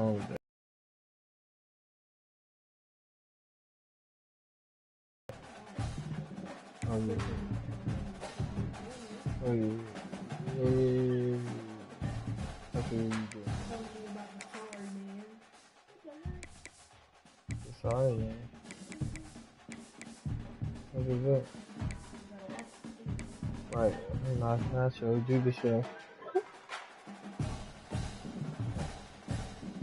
Oh, sorry, man. What is it? Right, not show, do the show.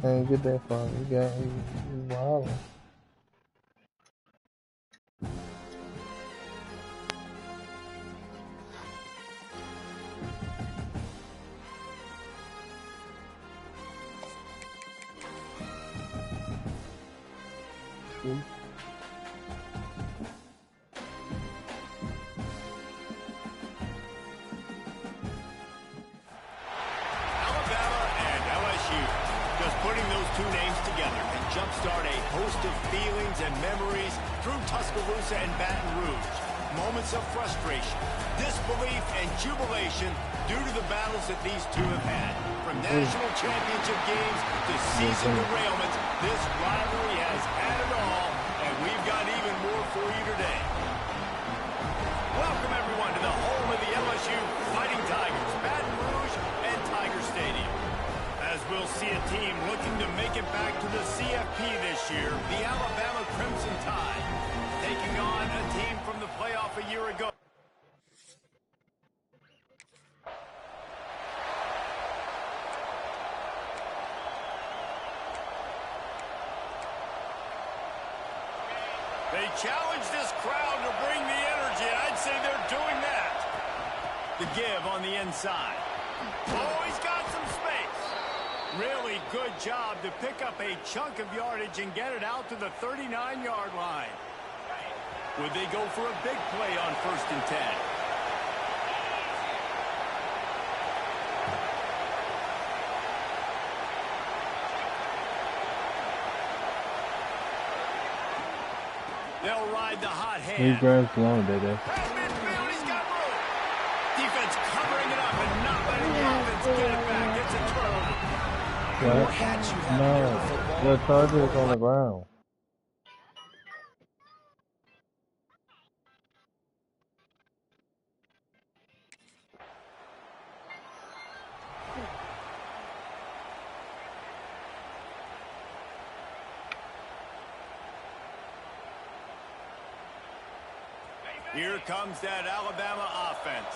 Ain't get that far. You got you wild. Jumpstart a host of feelings and memories through Tuscaloosa and Baton Rouge. Moments of frustration, disbelief, and jubilation due to the battles that these two have had. From national championship games to season derailments, this rivalry has had it all, and we've got even more for you today. Welcome, everyone, to the home of the LSU Fighting Tigers, Baton Rouge and Tiger Stadium. As we'll see a team looking to make it back to the CFP this year, the Alabama Crimson Tide, taking on a team from the playoff a year ago. They challenge this crowd to bring the energy, and I'd say they're doing that. The give on the inside. Oh, he's got some space. Really good job to pick up a chunk of yardage and get it out to the 39-yard line. Would they go for a big play on 1st and 10? They'll ride the hot hand. He grabs long, baby. Midfield, he's got room. Defense covering it up and not letting the offense get it back. It's a turnover. What? No, the Chargers on the ground. Here comes that Alabama offense.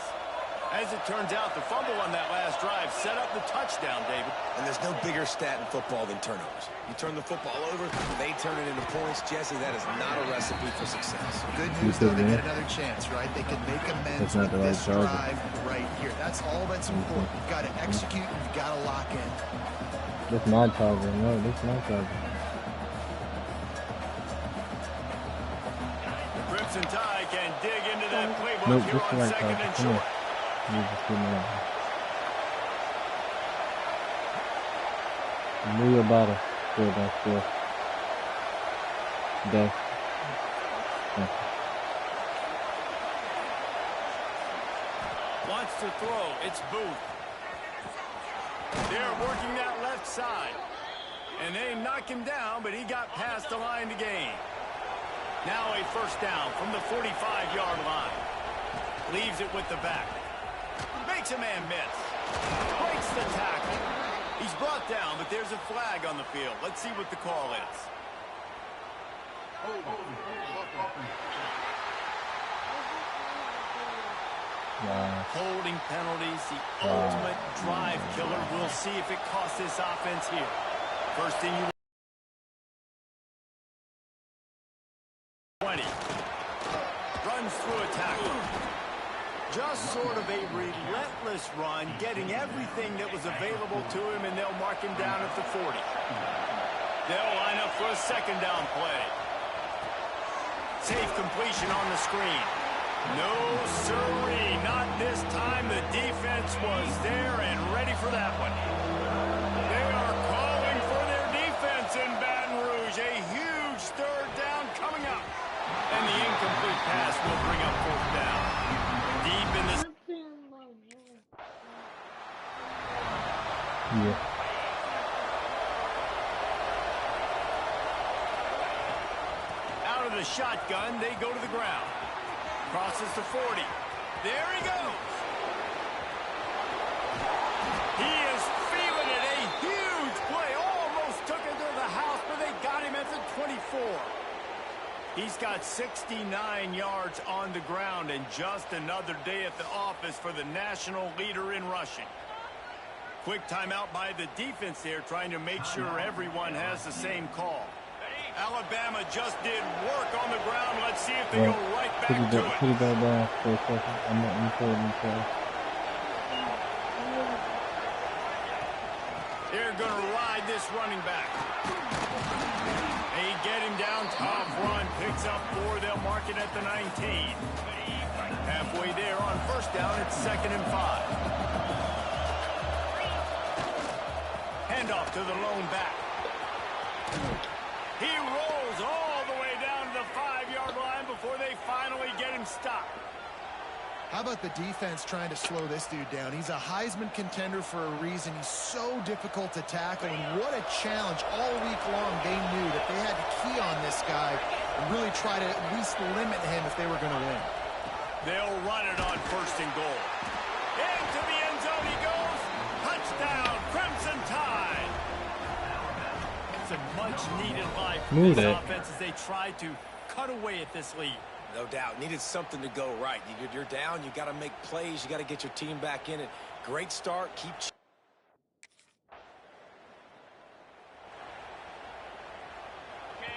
As it turns out, the fumble on that last drive set up the touchdown, David. And there's no bigger stat in football than turnovers. You turn the football over, they turn it into points. Jesse, that is not a recipe for success. Good news, though, they get another chance, right? They can make amends with this drive right here. That's all that's important. You've got to execute, you've got to lock in. This is my target. No, this is my target. Crimson Tide can dig into that playbook here on 2nd and short. Move your bottle. Still down, still. Down. Wants to throw. It's Booth. They're working that left side. And they knock him down, but he got past the line to gain. Now a 1st down from the 45-yard line. Leaves it with the back. Makes a man miss. Breaks the tackle. He's brought down, but there's a flag on the field. Let's see what the call is. Wow. Holding penalties, the ultimate drive killer. We'll see if it costs this offense here. First thing you 20. Runs this run, getting everything that was available to him, and they'll mark him down at the 40. They'll line up for a second down play. Safe completion on the screen. No, sirree, not this time. The defense was there and ready for that one. They are calling for their defense in Baton Rouge. A huge third down coming up. And the incomplete pass will bring up fourth down. Deep in this. Yeah. Out of the shotgun, they go to the ground. Crosses to 40. There he goes. He is feeling it. A huge play. Almost took it to the house, but they got him at the 24. He's got 69 yards on the ground, and just another day at the office for the national leader in rushing. Quick timeout by the defense there, trying to make sure everyone has the same call. Alabama just did work on the ground. Let's see if they go right back to it. Put it back down for a second. I'm not recording. They're going to ride this running back. They get him down, tough run, picks up 4. They'll mark it at the 19. Halfway there on first down, it's 2nd and 5. Handoff to the lone back. He rolls all the way down to the 5-yard line before they finally get him stopped. How about the defense trying to slow this dude down? He's a Heisman contender for a reason. He's so difficult to tackle, and what a challenge. All week long, they knew that they had to key on this guy and really try to at least limit him if they were going to win. They'll run it on 1st and goal. Into the end zone he goes. Touchdown, Crimson Tide. It's a much-needed life for this offense as they try to cut away at this lead. No doubt. Needed something to go right. You're down. You got to make plays. You got to get your team back in it. Great start. Keep.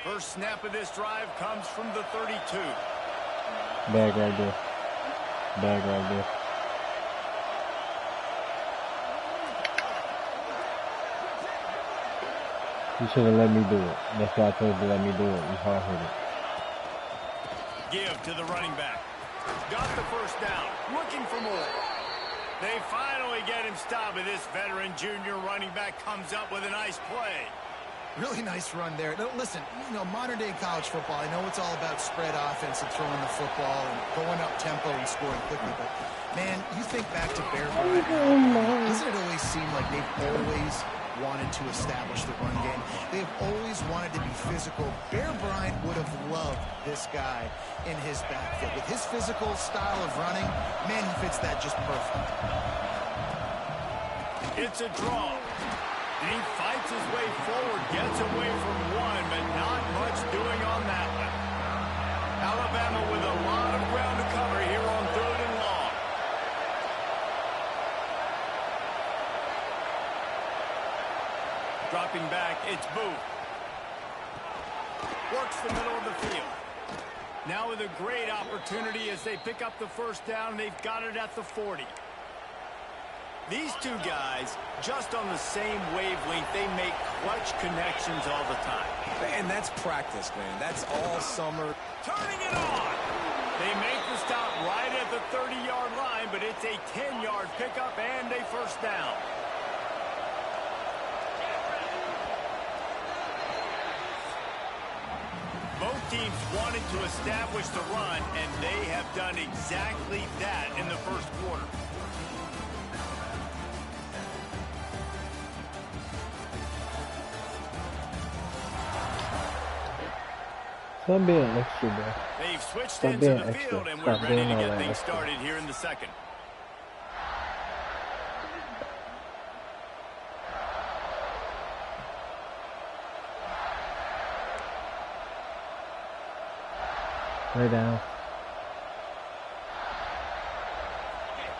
First snap of this drive comes from the 32. Bag right there. Bag right there. You should have let me do it. That's why I told you to let me do it. You hard-headed. Give to the running back. Got the first down. Looking for more. They finally get him stopped, but this veteran junior running back comes up with a nice play. Really nice run there. Now, listen, modern-day college football, I know it's all about spread offense and throwing the football and going up tempo and scoring quickly, but, man, you think back to Bear Bryant. Doesn't it always seem like they've always wanted to establish the run game? They've always wanted to be physical. Bear Bryant would have loved this guy in his backfield. With his physical style of running, man, he fits that just perfect. It's a draw. And he fights his way forward, gets away from one, but not much doing on that one. Alabama with a lot of ground to cover here on 3rd and long. Dropping back, it's Booth. Works the middle of the field. Now with a great opportunity as they pick up the first down, they've got it at the 40. These two guys, just on the same wavelength, they make clutch connections all the time. And that's practice, man. That's all summer. Turning it on. They make the stop right at the 30-yard line, but it's a 10-yard pickup and a first down. Both teams wanted to establish the run, and they have done exactly that in the first quarter. Stop being extra, bro. They've switched Stop into being the extra. field, and Stop we're ready doing to all get that things extra. started here in the second. Lay down.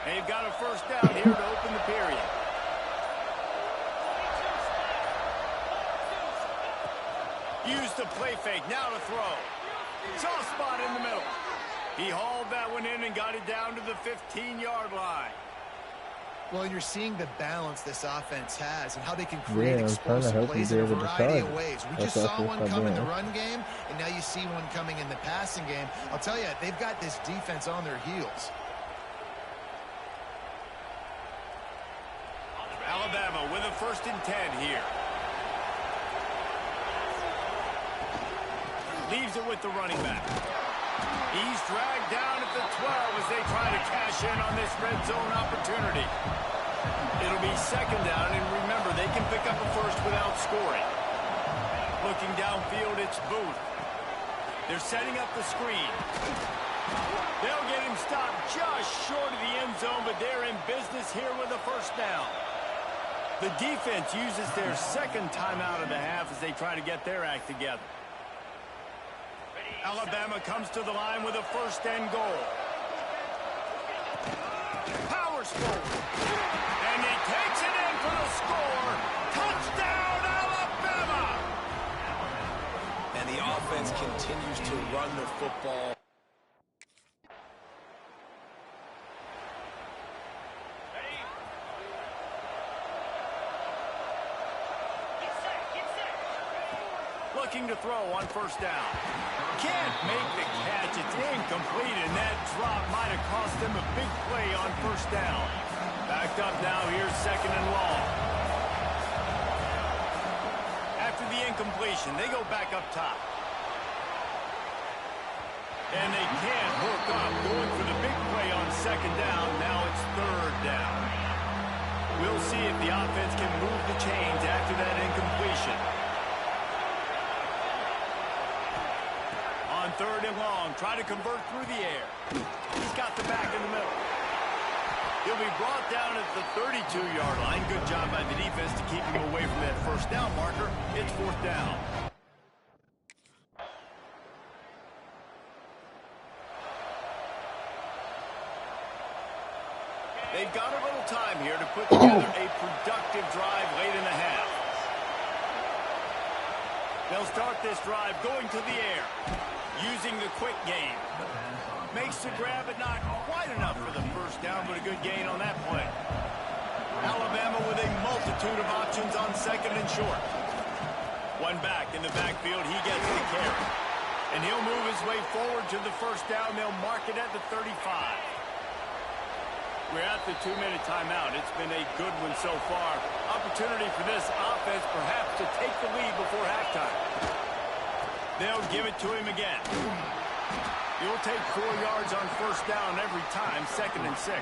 They've got a first down here to open the period. Use the play fake, now to throw. Soft spot in the middle. He hauled that one in and got it down to the 15-yard line. Well, you're seeing the balance this offense has and how they can create Yeah, I'm trying to explosive help you plays be in a able to variety charge. of ways. We That's just what saw I one start come in the doing. run game, and now you see one coming in the passing game. I'll tell you, they've got this defense on their heels. Alabama with a 1st and 10 here. Leaves it with the running back. He's dragged down at the 12 as they try to cash in on this red zone opportunity. It'll be 2nd down, and remember, they can pick up a first without scoring. Looking downfield, it's Booth. They're setting up the screen. They'll get him stopped just short of the end zone, but they're in business here with a 1st down. The defense uses their 2nd timeout of the half as they try to get their act together. Alabama comes to the line with a 1st and goal. Powers forward. And he takes it in for the score. Touchdown, Alabama! And the offense continues to run the football. Looking to throw on 1st down. Can't make the catch. It's incomplete, and that drop might have cost them a big play on 1st down. Backed up now. Here's 2nd and long. After the incompletion, they go back up top. And they can't hook up. Going for the big play on 2nd down. Now it's 3rd down. We'll see if the offense can move the chains after that incompletion. On 3rd and long, try to convert through the air. He's got the back in the middle. He'll be brought down at the 32-yard line. Good job by the defense to keep him away from that 1st down marker. It's 4th down. They've got a little time here to put together a productive drive late in the half. They'll start this drive going to the air. Using the quick game. Makes the grab, but not quite enough for the 1st down, but a good gain on that play. Alabama with a multitude of options on 2nd and short. One back in the backfield. He gets the carry. And he'll move his way forward to the 1st down. They'll mark it at the 35. We're at the 2-minute timeout. It's been a good one so far. Opportunity for this offense perhaps to take the lead before halftime. They'll give it to him again. He'll take 4 yards on 1st down every time, 2nd and 6.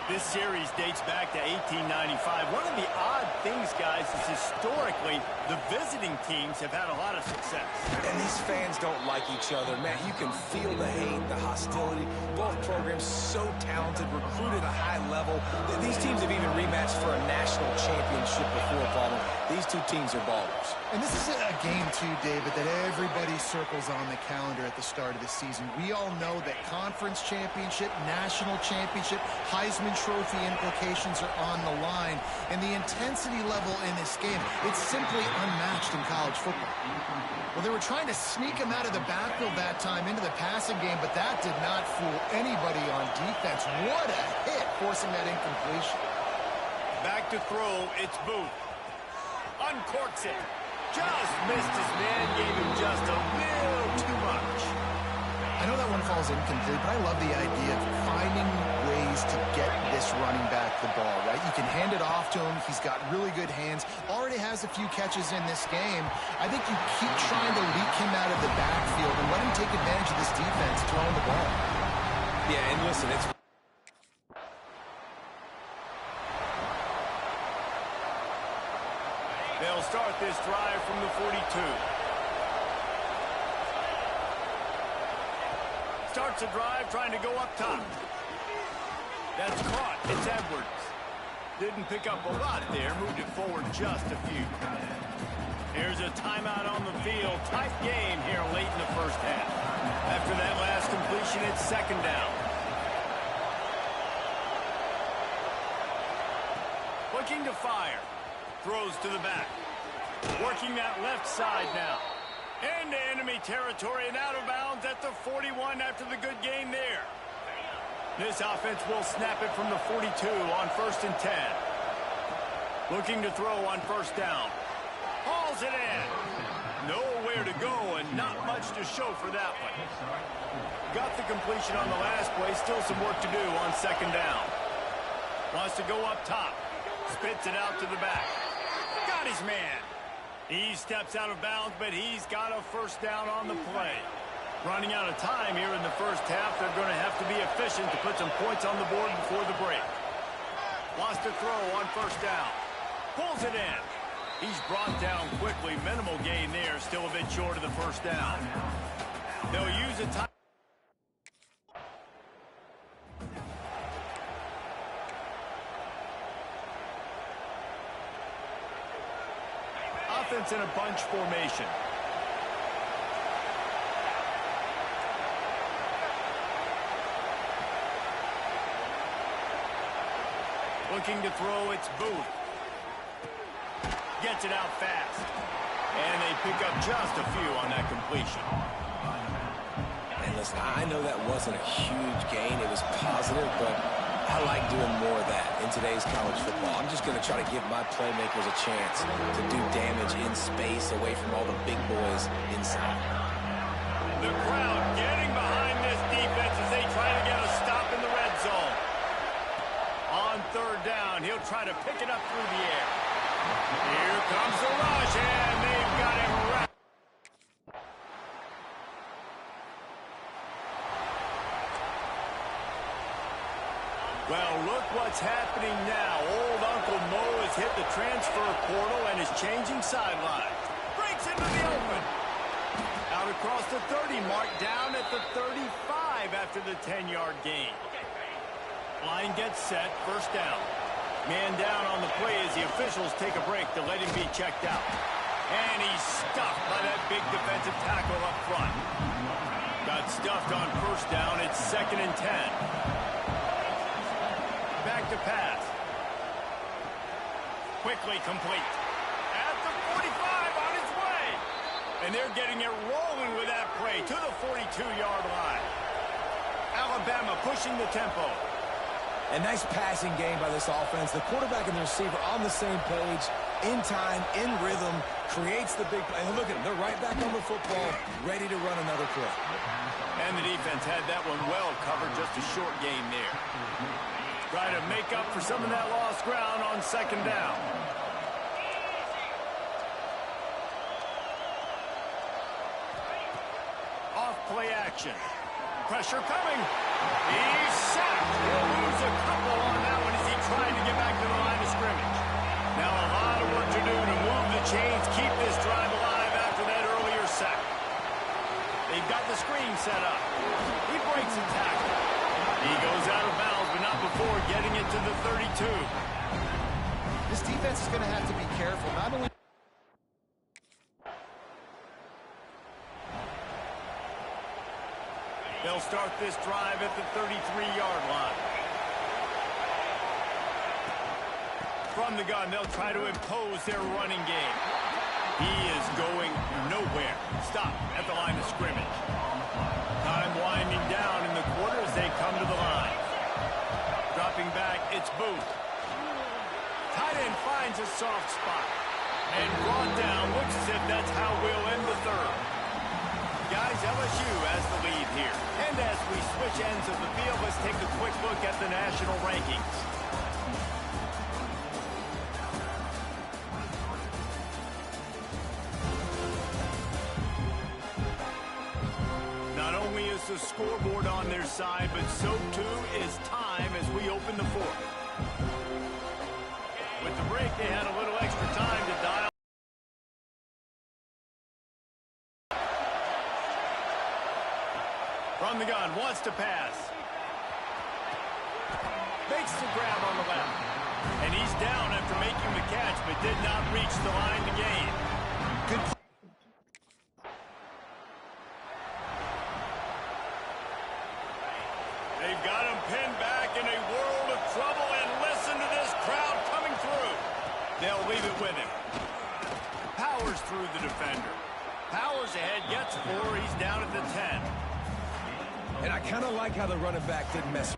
This series dates back to 1895. One of the odd things, guys, is historically the visiting teams have had a lot of success. And these fans don't like each other. Man, you can feel the hate, the hostility. Both programs so talented, recruited at a high level. These teams have even rematched for a national championship before, Paul. These two teams are ballers. And this is a game, too, David, that everybody circles on the calendar at the start of the season. We all know that conference championship, national championship, Heisman Trophy implications are on the line. And the intensity level in this game, it's simply unmatched in college football. Well, they were trying to sneak him out of the backfield that time into the passing game, but that did not fool anybody on defense. What a hit, forcing that incompletion. Back to throw, it's Booth. Uncorks it. Just missed his man, gave him just a little too much. I know that one falls incomplete, but I love the idea of finding ways to get this running back the ball, right? You can hand it off to him. He's got really good hands. Already has a few catches in this game. I think you keep trying to leak him out of the backfield and let him take advantage of this defense throwing the ball. Yeah, and listen, it's... They'll start this drive from the 42. Starts a drive trying to go up top. That's caught. It's Edwards. Didn't pick up a lot there. Moved it forward just a few. Here's a timeout on the field. Tight game here late in the 1st half. After that last completion, it's 2nd down. Looking to fire. Throws to the back. Working that left side now. Into enemy territory and out of bounds at the 41 after the good game there. This offense will snap it from the 42 on 1st and 10. Looking to throw on 1st down. Hauls it in. Nowhere to go and not much to show for that one. Got the completion on the last play. Still some work to do on 2nd down. Wants to go up top. Spits it out to the back. Got his man. He steps out of bounds, but he's got a 1st down on the play. Running out of time here in the 1st half. They're going to have to be efficient to put some points on the board before the break. Wants to throw on 1st down. Pulls it in. He's brought down quickly. Minimal gain there. Still a bit short of the 1st down. They'll use a time. Offense in a bunch formation. Looking to throw, it's Booth. Gets it out fast. And they pick up just a few on that completion. And listen, I know that wasn't a huge gain. It was positive, but I like doing more of that in today's college football. I'm just going to try to give my playmakers a chance to do damage in space away from all the big boys inside. The crowd getting behind this defense as they try to get a stop in the red zone. On 3rd down, he'll try to pick it up through the air. Here comes the rush, and they've got him wrapped. Well, look what's happening now. Old Uncle Mo has hit the transfer portal and is changing sidelines. Breaks into the open. Out across the 30 mark, down at the 35 after the 10-yard gain. Line gets set, 1st down. Man down on the play as the officials take a break to let him be checked out. And he's stuffed by that big defensive tackle up front. Got stuffed on 1st down. It's 2nd and 10. Back to pass. Quickly complete. At the 45 on its way. And they're getting it rolling with that play to the 42-yard line. Alabama pushing the tempo. A nice passing game by this offense. The quarterback and the receiver on the same page, in time, in rhythm, creates the big play. And look at them. They're right back on the football, ready to run another play. And the defense had that one well covered, just a short gain there. Try to make up for some of that lost ground on 2nd down. Off play action. Pressure coming. He's sacked. He'll lose a couple on that one as he tried to get back to the line of scrimmage. Now a lot of work to do to move the chains, keep this drive alive after that earlier sack. They've got the screen set up. He breaks a tackle. He goes out of bounds, but not before getting it to the 32. This defense is going to have to be careful. Not only they'll start this drive at the 33-yard line. From the gun, they'll try to impose their running game. He is going nowhere. Stop at the line of scrimmage. Time winding down in the quarter as they come to the line. Dropping back, it's Booth. Tight end finds a soft spot. And brought down. Looks as if that's how we'll end the 3rd. Guys, LSU has the lead here. And as we switch ends of the field, let's take a quick look at the national rankings. Not only is the scoreboard on their side, but so too is time as we open the 4th. With the break, they had a little extra time to dial. From the gun, wants to pass. Makes the grab on the left. And he's down after making the catch, but did not reach the line to gain. Good. They've got him pinned back in a world of trouble, and listen to this crowd coming through. They'll leave it with him. Powers through the defender. Powers ahead, gets 4. He's down at the 10. And I kind of like how the running back didn't mess.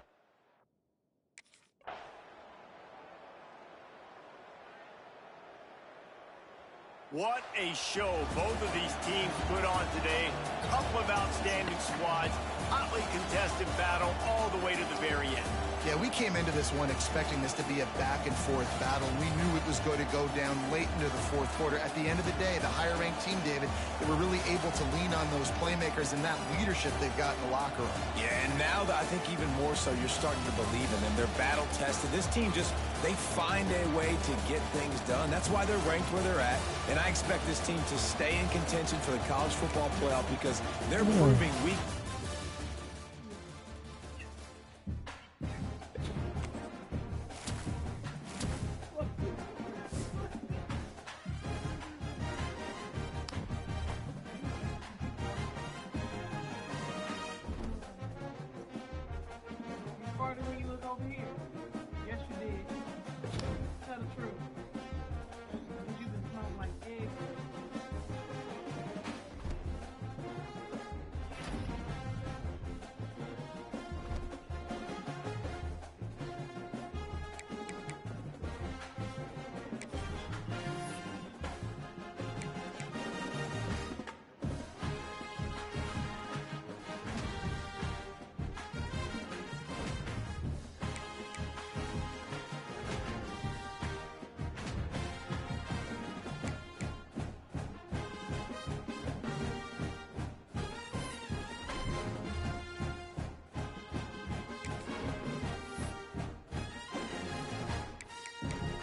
What a show both of these teams put on today. Couple of outstanding squads, hotly contested battle all the way to the very end. Yeah, we came into this one expecting this to be a back-and-forth battle. We knew it was going to go down late into the fourth quarter. At the end of the day, the higher-ranked team, David, they were really able to lean on those playmakers and that leadership they've got in the locker room. Yeah, and now I think even more so, you're starting to believe in them. They're battle-tested. This team they find a way to get things done. That's why they're ranked where they're at. And I expect this team to stay in contention for the college football playoff because they're proving week. When you look over here. Yes, you did. Tell the truth. Because you've been smelling like eggs.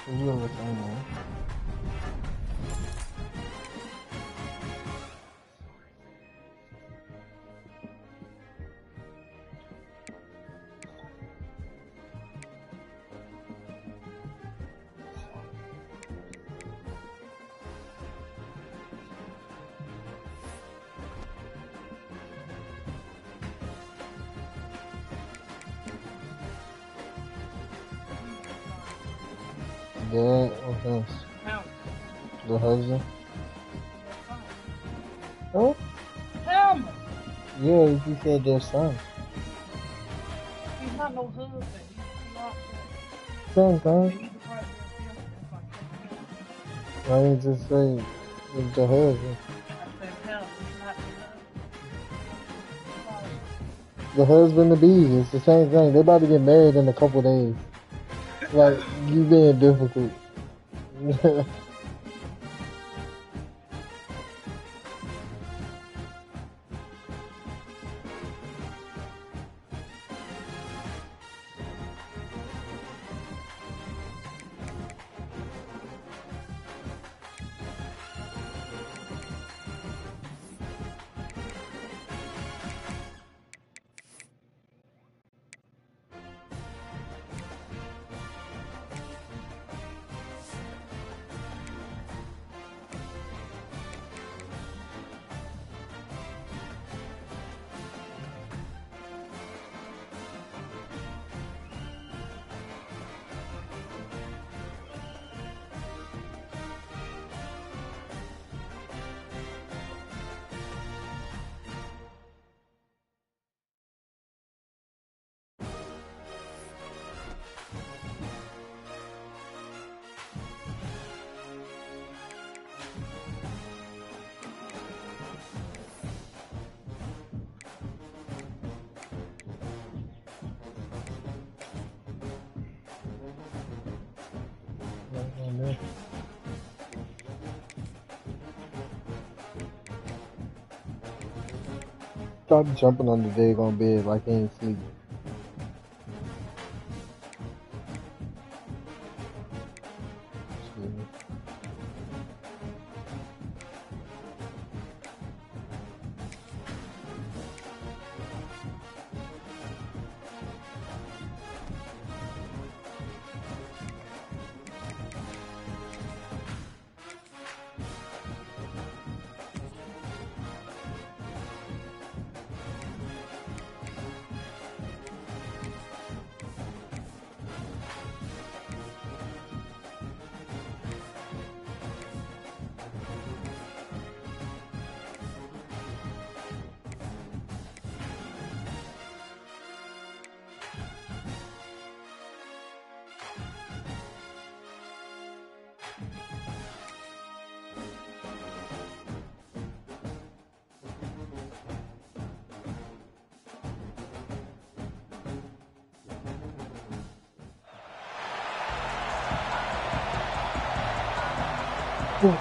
You know what's on there. Dad or his? The husband? Huh? Him! Yeah, you said their son. He's not no husband. He's not. Same thing. He's the president of him. That's like him. Why didn't you just say it's the husband? I said him. He's not the husband. The husband to be. It's the same thing. They about to get married in a couple days. Like, you being difficult. Stop jumping on the daggone bed like he ain't sleep. Excuse me. QB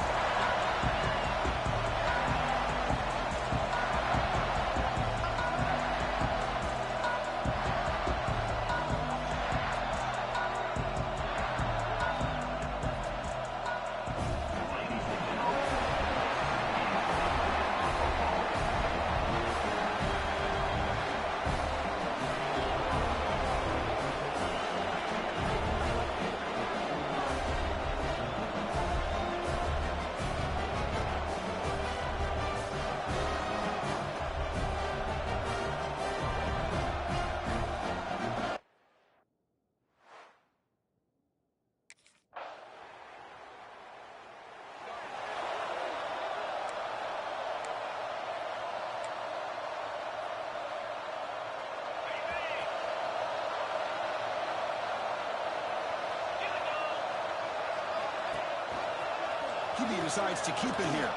decides to keep it here.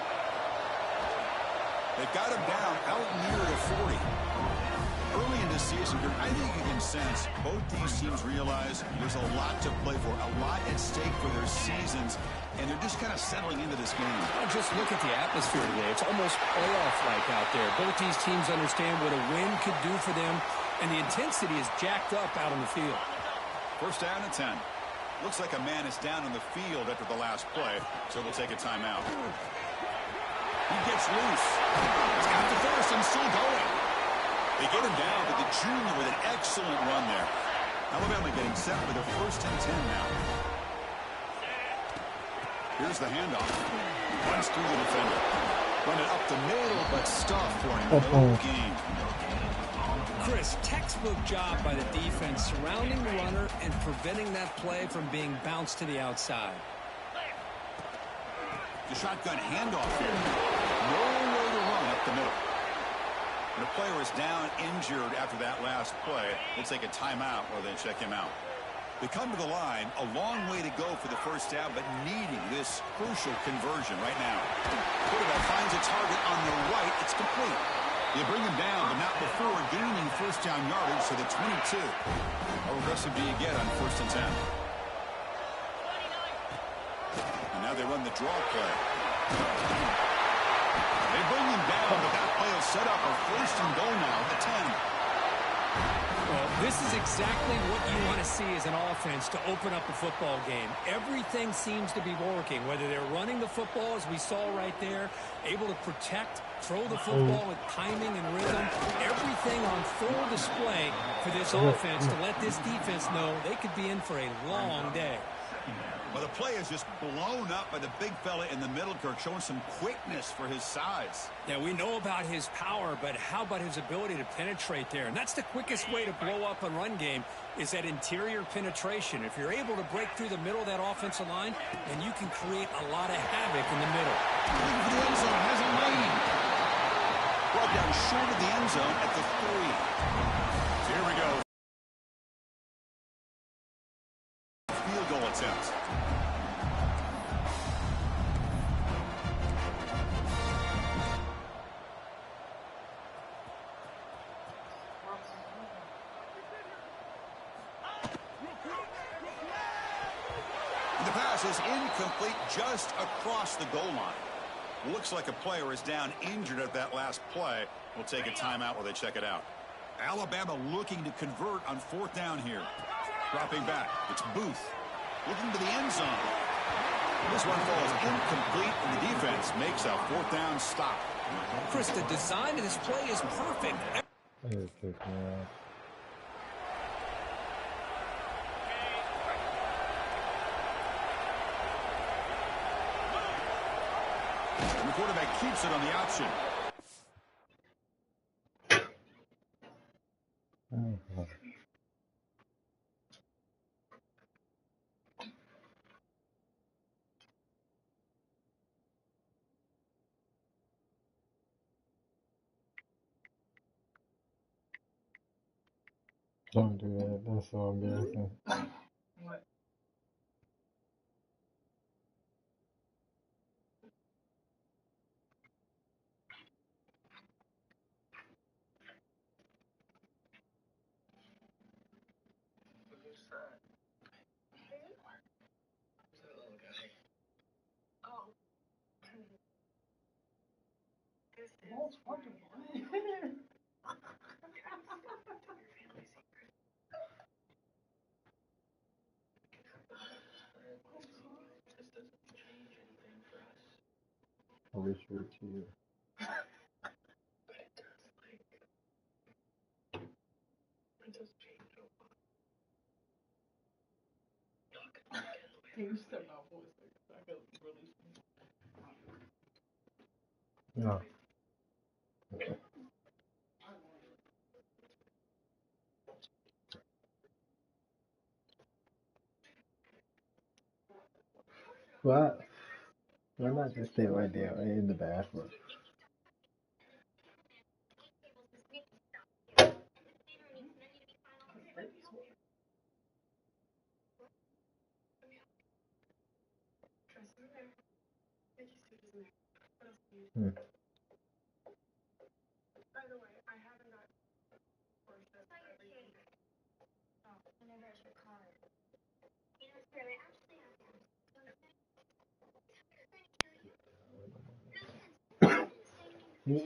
They've got him down out near the 40. Early in the season, I think you can sense both these teams realize there's a lot to play for, a lot at stake for their seasons, and they're just kind of settling into this game. Well, just look at the atmosphere today. It's almost playoff-like out there. Both these teams understand what a win could do for them, and the intensity is jacked up out on the field. First down and 10. Looks like a man is down on the field after the last play, so they'll take a timeout. He gets loose. He's got the first and still going. They get him down, but the junior with an excellent run there. Alabama getting set for the first and 10 now. Here's the handoff. Runs through the defender. Run it up the middle, but stuffed for him. No gain. Chris, textbook job by the defense surrounding the runner and preventing that play from being bounced to the outside. The shotgun handoff here. Nowhere to run up the middle. When a player is down injured after that last play, we'll take a timeout while they check him out. They come to the line, a long way to go for the first down, but needing this crucial conversion right now. Quarterback finds a target on the right. It's complete. They bring him down, but not before gaining first down yardage to the 22. How aggressive do you get on first and 10? And now they run the draw play. They bring him down, but that play will set up a first and goal now at the 10. Well, this is exactly what you want to see as an offense to open up a football game. Everything seems to be working, whether they're running the football, as we saw right there, able to protect, throw the football with timing and rhythm. Everything on full display for this offense to let this defense know they could be in for a long day. Well, the play is just blown up by the big fella in the middle, Kirk, showing some quickness for his size. Yeah, we know about his power, but how about his ability to penetrate there? And that's the quickest way to blow up a run game is that interior penetration. If you're able to break through the middle of that offensive line, then you can create a lot of havoc in the middle. The end zone has a lane. Brought down short of the end zone at the 3. So here we go. Field goal attempt. The pass is incomplete just across the goal line. Looks like a player is down injured at that last play. We'll take a timeout while they check it out. Alabama looking to convert on fourth down here. Dropping back. It's Booth. Looking to the end zone. This one falls incomplete, and the defense makes a fourth down stop. Chris, the design of this play is perfect. And the quarterback keeps it on the option. Don't do that. That's so embarrassing. What? Oh. most comfortable. I wish you were chill. Can you step out for a second so I can release me? No. What? Why not just stay right there in the bathroom? Hmm. Yeah.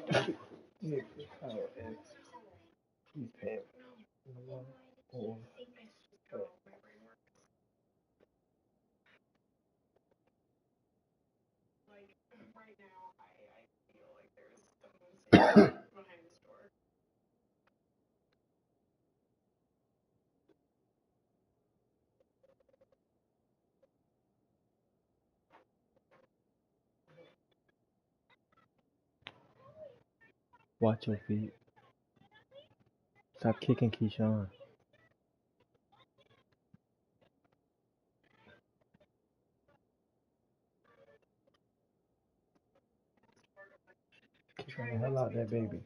Yeah. Oh, he's paying. Oh. Watch your feet. Stop kicking Keyshawn. Keyshawn, the hell out that baby.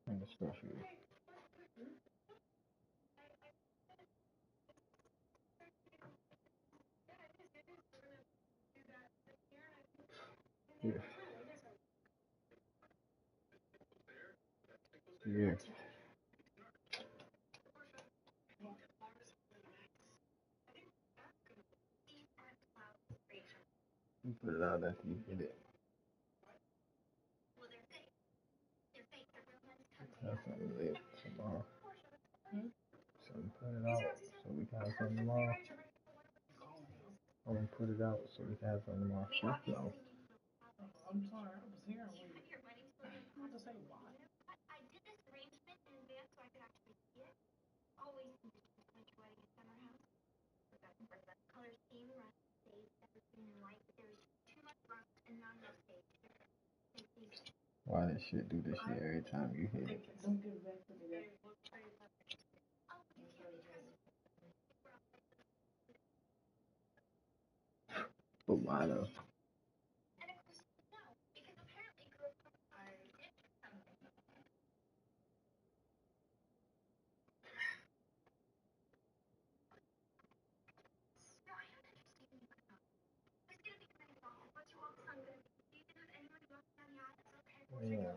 I'm the special. Yeah. Yeah. You put it out after you hit it. Have something later tomorrow. So we put it out so we can have something tomorrow. I'm gonna put it out so we can have something tomorrow. Fuck no. I'm sorry, I was here. I have to say why. Why this shit do this shit every time you hit it? Don't give it back to me. But why though? Yeah.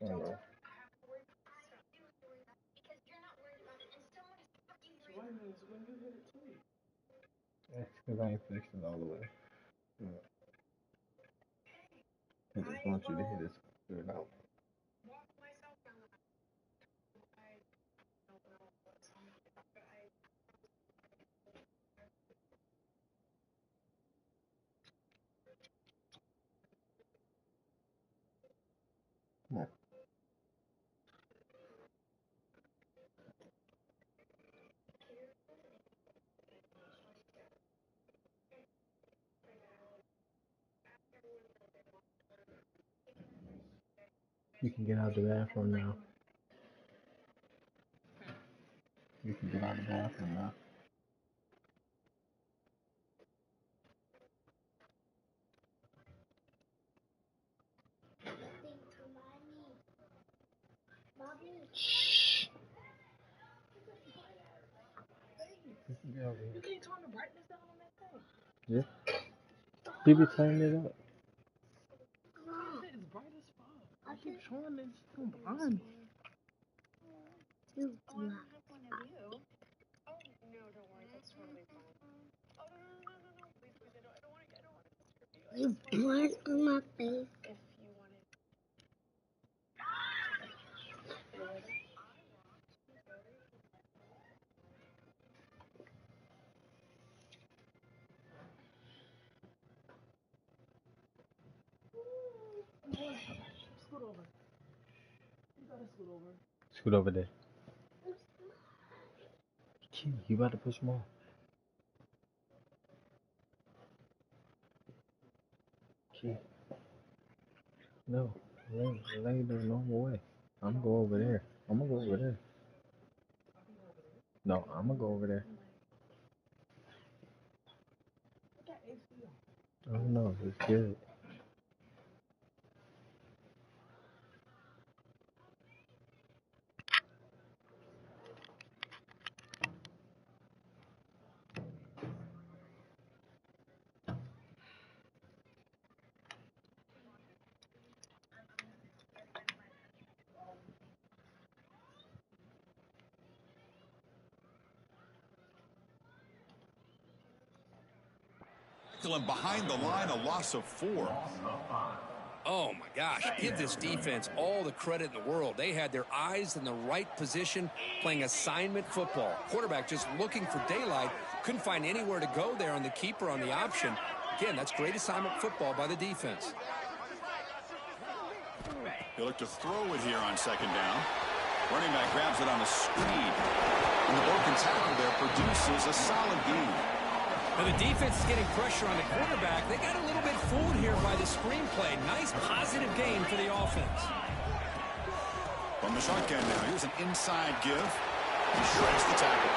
I don't know. So wait a minute, so when you hit it too? That's because I ain't fixed it all the way. Yeah. I just want you to hit it straight out. Come on. You can get out the bathroom now. You can get out of the bathroom now. Shh. Get over here. You can't turn the brightness down on that thing. Yeah. People turn it up. It's bright as fuck. I keep showing this thing blind. You black. Oh, no, don't worry. That's totally fine. Oh, no. Please, I don't want to You blood on my face. If you wanted. Scoot over. You gotta scoot over. Scoot over there. Key, you about to push them off. Key. No, lay the normal way. I'm gonna go over there. I'm gonna go over there. No, I'm gonna go over there. I don't know, it's good. Behind the line, a loss of 4. Oh, my gosh. Give this defense all the credit in the world. They had their eyes in the right position, playing assignment football. Quarterback just looking for daylight. Couldn't find anywhere to go there on the keeper on the option. Again, that's great assignment football by the defense. He'll look to throw it here on 2nd down. Running back grabs it on a screen. And the broken tackle there produces a solid gain. Now the defense is getting pressure on the quarterback. They got a little bit fooled here by the screenplay. Nice positive gain for the offense. From the shotgun now, here's an inside give. He shreds the tackle.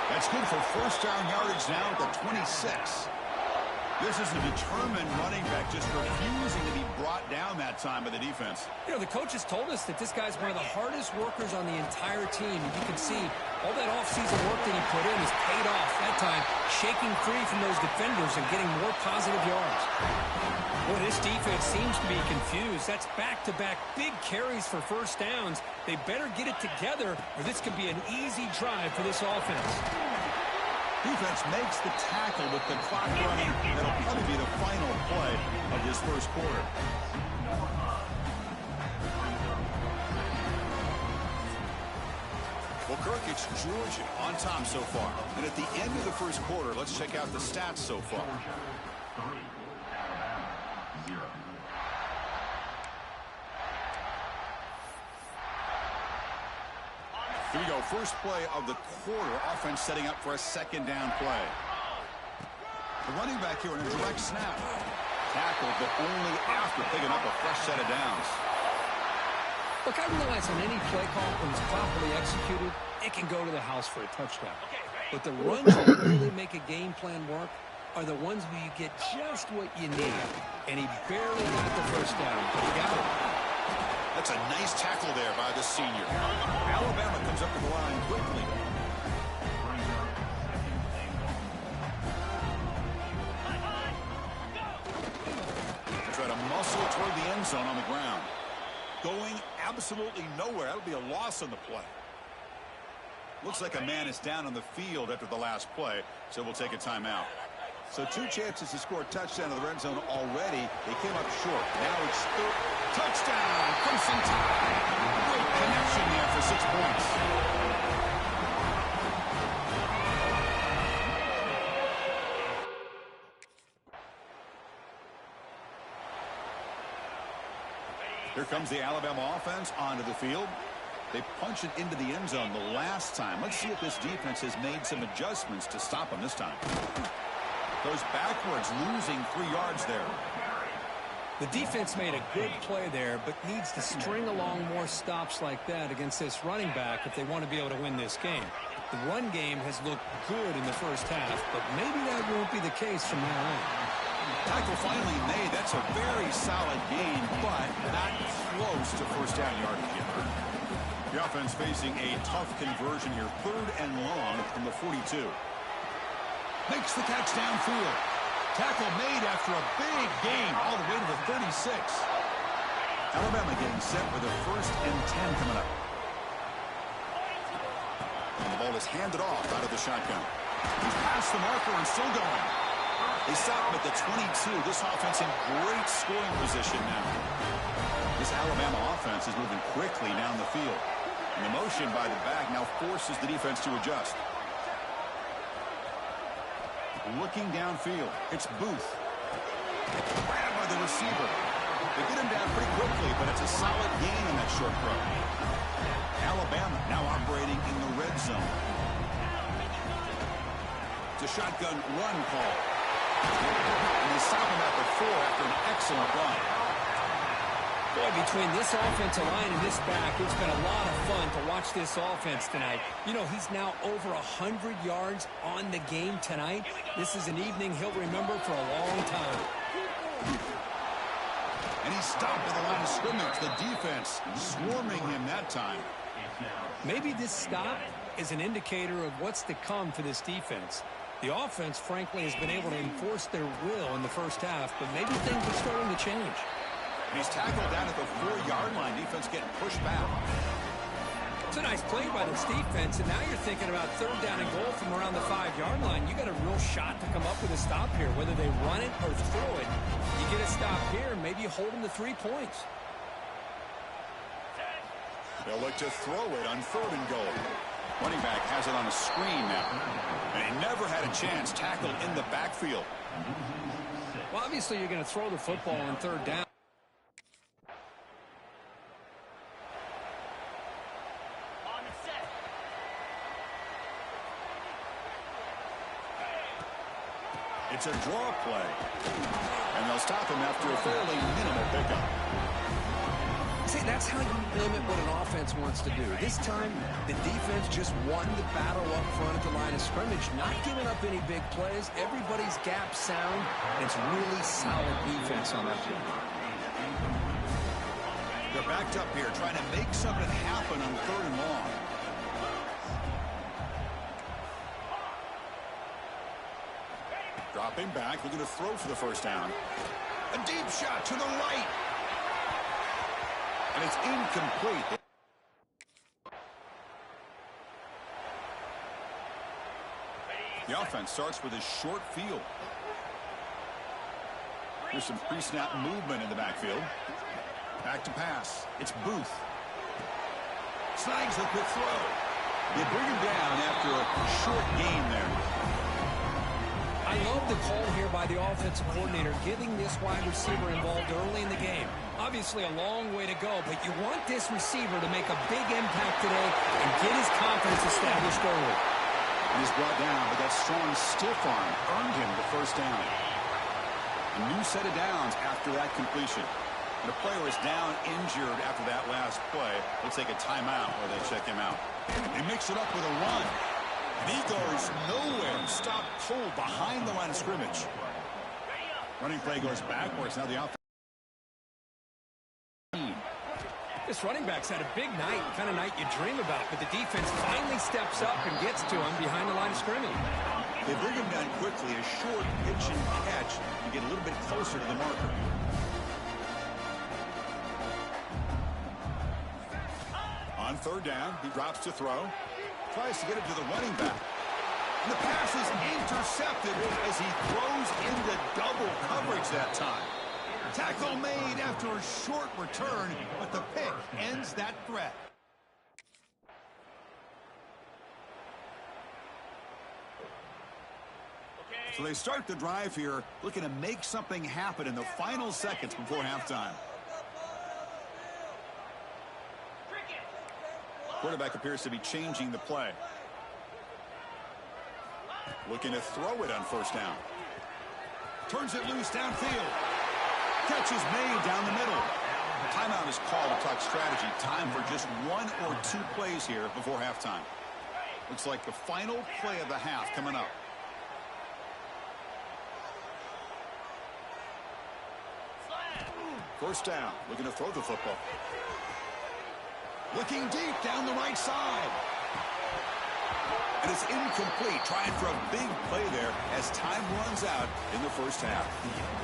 That's good for 1st down yardage now at the 26. This is a determined running back just refusing to be brought down that time by the defense. You know, the coaches told us that this guy's one of the hardest workers on the entire team. And you can see all that offseason work that he put in has paid off. That time, shaking free from those defenders and getting more positive yards. Boy, this defense seems to be confused. That's back-to-back big carries for 1st downs. They better get it together, or this could be an easy drive for this offense. Defense makes the tackle with the clock running. That'll probably be the final play of this 1st quarter. Well, Kirk, it's Georgia on top so far. And at the end of the 1st quarter, let's check out the stats so far. Here we go, first play of the quarter. Offense setting up for a 2nd down play. The running back here in a direct snap. Tackled, but only after picking up a fresh set of downs. Look, I realize on any play call, when it's properly executed, it can go to the house for a touchdown. But the runs that really make a game plan work are the ones where you get just what you need. And he barely got the 1st down, but he got it. That's a nice tackle there by the senior. Alabama comes up to the line quickly. They try to muscle toward the end zone on the ground. Going absolutely nowhere. That'll be a loss on the play. Looks like a man is down on the field after the last play, so we'll take a timeout. So 2 chances to score a touchdown in the red zone already. They came up short. Now it's touchdown. Crimson Tide. Great connection there for 6 points. Here comes the Alabama offense onto the field. They punch it into the end zone the last time. Let's see if this defense has made some adjustments to stop them this time. Goes backwards, losing 3 yards there. The defense made a good play there, but needs to string along more stops like that against this running back if they want to be able to win this game. The run game has looked good in the first half, but maybe that won't be the case from now on. Tackle finally made. That's a very solid gain, but not close to first down yardage yet. The offense facing a tough conversion here. 3rd and long from the 42. Makes the catch downfield. Tackle made after a big gain all the way to the 36. Alabama getting set with a 1st and 10 coming up. And the ball is handed off out of the shotgun. He's past the marker and still going. They stop him at the 22. This offense in great scoring position now. This Alabama offense is moving quickly down the field. And the motion by the back now forces the defense to adjust. Looking downfield, it's Booth. Grabbed by the receiver. They get him down pretty quickly, but it's a solid gain on that short throw. Alabama now operating in the red zone. It's a shotgun run call. And they stop him at the 4 after an excellent run. Boy, between this offensive line and this back, it's been a lot of fun to watch this offense tonight. You know, he's now over 100 yards on the game tonight. This is an evening he'll remember for a long time. And he's stopped at the line of scrimmage. The defense swarming him that time. Maybe this stop is an indicator of what's to come for this defense. The offense, frankly, has been able to enforce their will in the first half, but maybe things are starting to change. He's tackled down at the 4-yard line. Defense getting pushed back. It's a nice play by this defense, and now you're thinking about 3rd down and goal from around the 5-yard line. You got a real shot to come up with a stop here, whether they run it or throw it. You get a stop here, maybe you hold them to 3 points. They'll look to throw it on 3rd and goal. Running back has it on a screen now. And he never had a chance, tackled in the backfield. Well, obviously you're going to throw the football on 3rd down. It's a draw play. And they'll stop him after a fairly minimal pickup. See, that's how you limit what an offense wants to do. This time, the defense just won the battle up front at the line of scrimmage, not giving up any big plays. Everybody's gap sound. It's really solid defense on that play. They're backed up here, trying to make something happen on 3rd and long. Dropping back, looking to throw for the first down. A deep shot to the right. And it's incomplete. The offense starts with a short field. Here's some pre-snap movement in the backfield. Back to pass. It's Booth. Snags the quick throw. They bring him down after a short gain there. I love the call here by the offensive coordinator, getting this wide receiver involved early in the game. Obviously a long way to go, but you want this receiver to make a big impact today and get his confidence established early. He's brought down, but that strong stiff arm earned him the first down. A new set of downs after that completion. And the player is down injured after that last play. They'll take a timeout where they check him out. They mix it up with a run. And he goes nowhere. Stop pulled behind the line of scrimmage. Running play goes backwards. Now the offense. This running back's had a big night, kind of night you dream about, but the defense finally steps up and gets to him behind the line of scrimmage. They bring him down quickly, a short pitch and catch to get a little bit closer to the marker. On 3rd down, he drops to throw. Tries to get it to the running back. And the pass is intercepted as he throws into double coverage that time. Tackle made after a short return, but the pick ends that threat. So they start the drive here, looking to make something happen in the final seconds before halftime. Quarterback appears to be changing the play. Looking to throw it on 1st down. Turns it loose downfield. Catch is made down the middle. Timeout is called to talk strategy. Time for just 1 or 2 plays here before halftime. Looks like the final play of the half coming up. First down, looking to throw the football. Looking deep down the right side. And it's incomplete, trying for a big play there as time runs out in the first half.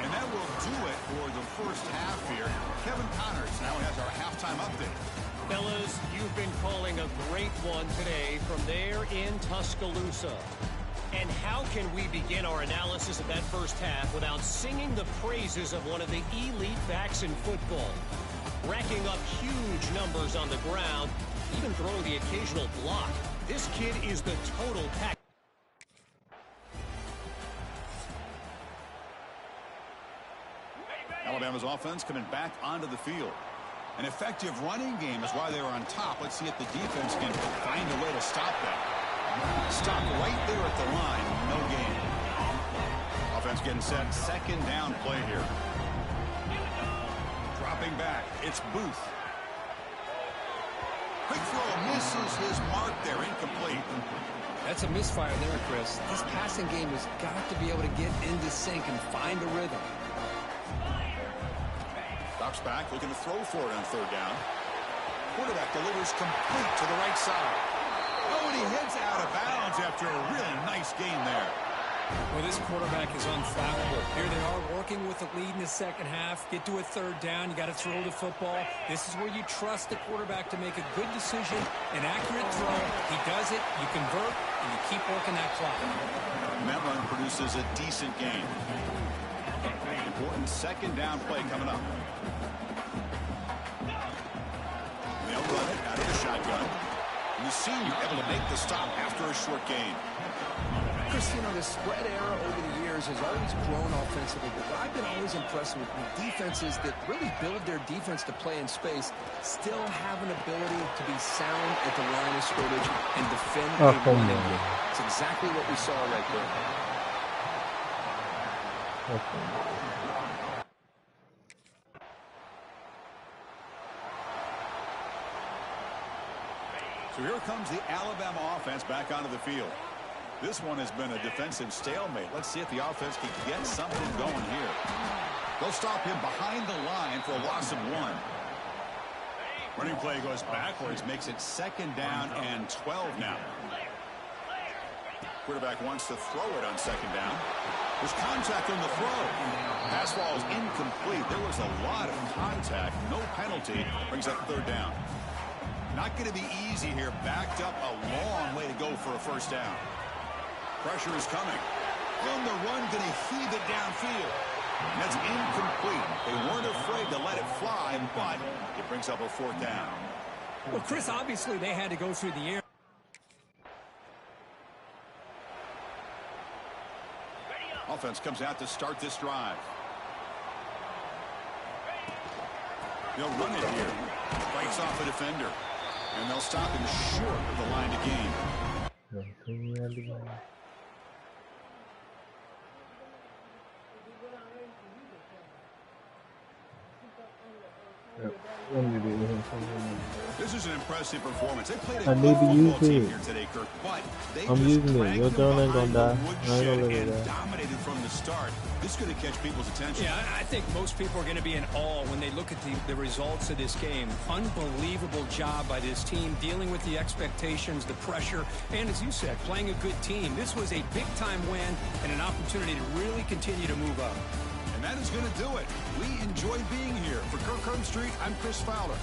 And that will do it for the first half here. Kevin Connors now has our halftime update. Fellas, you've been calling a great one today from there in Tuscaloosa. And how can we begin our analysis of that first half without singing the praises of one of the elite backs in football? Racking up huge numbers on the ground, even throwing the occasional block. This kid is the total pack. Alabama's offense coming back onto the field. An effective running game is why they're on top. Let's see if the defense can find a way to stop that. Stop right there at the line. No gain. Offense getting set. Second down play here. Dropping back. It's Booth. Quick throw. Misses his mark there. Incomplete. That's a misfire there, Chris. This passing game has got to be able to get into sync and find a rhythm. Drops back. Looking to throw for it on third down. Quarterback delivers complete to the right side. Oh, and he heads out of bounds after a really nice gain there. Well, this quarterback is unflappable. Here they are working with the lead in the second half. Get to a third down. You got to throw the football. This is where you trust the quarterback to make a good decision, an accurate throw. He does it, you convert, and you keep working that clock. That run produces a decent gain. Important second down play coming up. They'll run it out of the shotgun. And the senior able to make the stop after a short gain. Chris, you know, the spread era over the years has always grown offensively, but I've been always impressed with defenses that really build their defense to play in space, still have an ability to be sound at the line of scrimmage and defend a run engine. It's exactly what we saw right there. So here comes the Alabama offense back onto the field. This one has been a defensive stalemate. Let's see if the offense can get something going here. They'll stop him behind the line for a loss of 1. Running play goes backwards, makes it second down and 12 now. Quarterback wants to throw it on second down. There's contact on the throw. Pass ball is incomplete. There was a lot of contact. No penalty. Brings up third down. Not going to be easy here. Backed up a long way to go for a first down. Pressure is coming. On the run, going to heave it downfield. And that's incomplete. They weren't afraid to let it fly, but it brings up a fourth down. Well, Chris, obviously they had to go through the air. Offense comes out to start this drive. They'll run it here. Fights off a defender. And they'll stop him short of the line to gain. This is an impressive performance. They played a good football team here today, Kirk, but they just dragged the ball behind the woodshed and dominated from the start. This is going to catch people's attention. Yeah, I think most people are going to be in awe when they look at the results of this game. Unbelievable job by this team, dealing with the expectations, the pressure, and as you said, playing a good team. This was a big-time win and an opportunity to really continue to move up. And that is going to do it. We enjoyed being here. For Kirk Herbstreit, I'm Chris Fowler.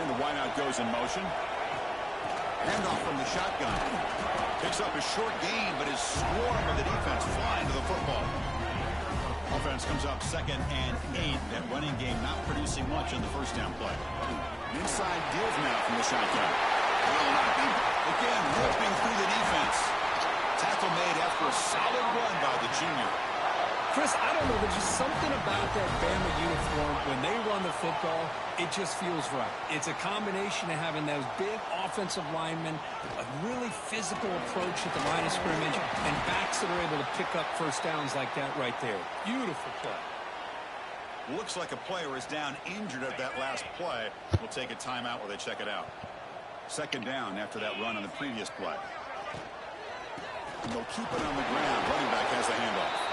And the wideout goes in motion. Handoff from the shotgun. Picks up a short gain, but his swarm of the defense flying to the football. Offense comes up 2nd and 8. That running game not producing much in the first down play. Inside deals now from the shotgun. Again, ripping through the defense. Tackle made after a solid run by the junior. Chris, I don't know, there's just something about that Bama uniform. When they run the football, it just feels right. It's a combination of having those big offensive linemen, a really physical approach at the line of scrimmage, and backs that are able to pick up first downs like that right there. Beautiful play. Looks like a player is down injured at that last play. We'll take a timeout while they check it out. 2nd down after that run on the previous play. And they'll keep it on the ground. Running back has the handoff.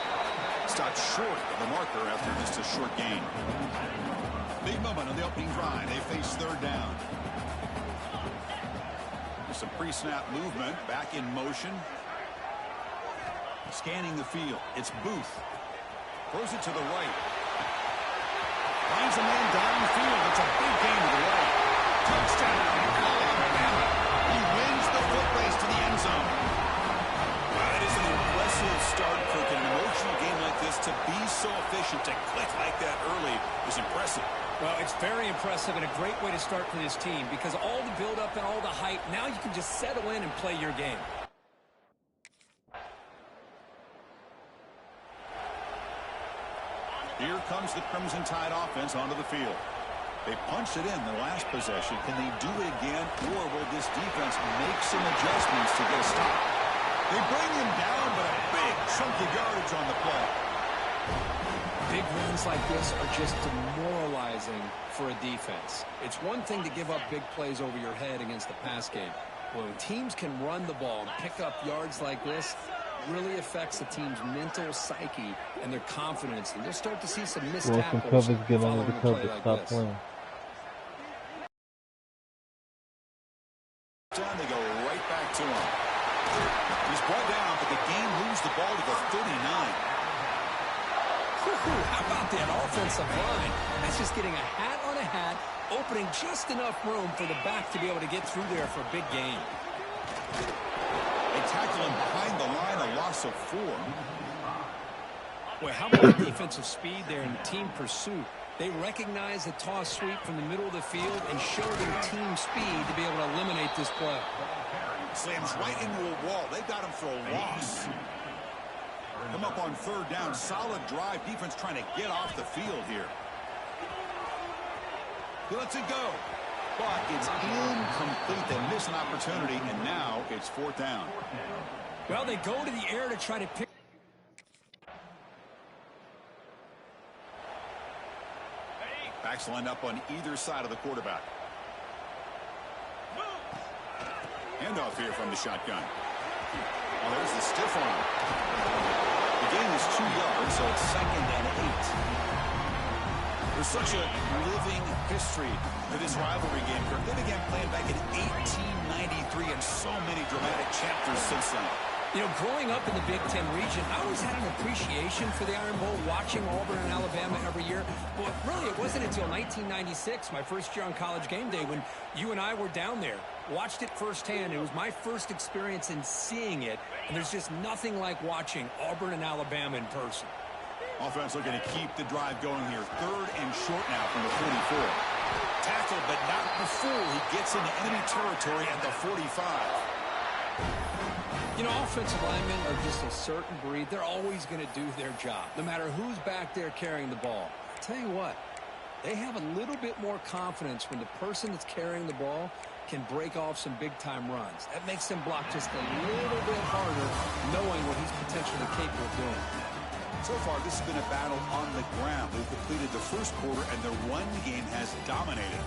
Stopped short of the marker after just a short gain. Big moment on the opening drive. They face 3rd down. Some pre-snap movement. Back in motion. Scanning the field. It's Booth. Throws it to the right. Finds a man downfield. It's a big gain to the right. Touchdown, Alabama. He wins the foot race to the end zone. That is an impressive start for an emotional game like this. To be so efficient, to click like that early is impressive. Well, it's very impressive and a great way to start for this team because all the build-up and all the hype, now you can just settle in and play your game. Here comes the Crimson Tide offense onto the field. They punched it in the last possession. Can they do it again, or will this defense make some adjustments to get a stop? They bring him down, but a big chunk of yardage on the play. Big runs like this are just demoralizing for a defense. It's one thing to give up big plays over your head against the pass game. When teams can run the ball and pick up yards like this, really affects the team's mental psyche and their confidence. And you'll start to see some missed tackles following a play like this. They go right back to him. He's brought down, but the game moves the ball to the 39. How about that offensive line? That's just getting a hat on a hat, opening just enough room for the back to be able to get through there for a big gain. They tackle him behind the line, a loss of 4. Well, how about the defensive speed there in team pursuit? They recognize the toss sweep from the middle of the field and show their team speed to be able to eliminate this play. Slams right into a wall. They got him for a loss. Come up on 3rd down. Solid drive. Defense trying to get off the field here. He lets it go. But it's incomplete. They miss an opportunity, and now it's 4th down. Well, they go to the air to try to pick. Backs lined up on either side of the quarterback. Handoff here from the shotgun. Oh, there's the stiff arm. The gain is 2 yards, so it's 2nd and 8. There's such a living history to this rivalry game, Kirk. They began playing back in 1893, and so many dramatic chapters since then. You know, growing up in the Big Ten region, I always had an appreciation for the Iron Bowl, watching Auburn and Alabama every year. But really, it wasn't until 1996, my first year on College Game Day, when you and I were down there. Watched it firsthand. It was my first experience in seeing it. And there's just nothing like watching Auburn and Alabama in person. Offense looking to keep the drive going here. 3rd and short now from the 44. Tackled, but not before he gets into enemy territory at the 45. You know, offensive linemen are just a certain breed. They're always going to do their job, no matter who's back there carrying the ball. I'll tell you what, they have a little bit more confidence when the person that's carrying the ball can break off some big-time runs. That makes them block just a little bit harder, knowing what he's potentially capable of doing. So far, this has been a battle on the ground. They've completed the first quarter, and the run game has dominated.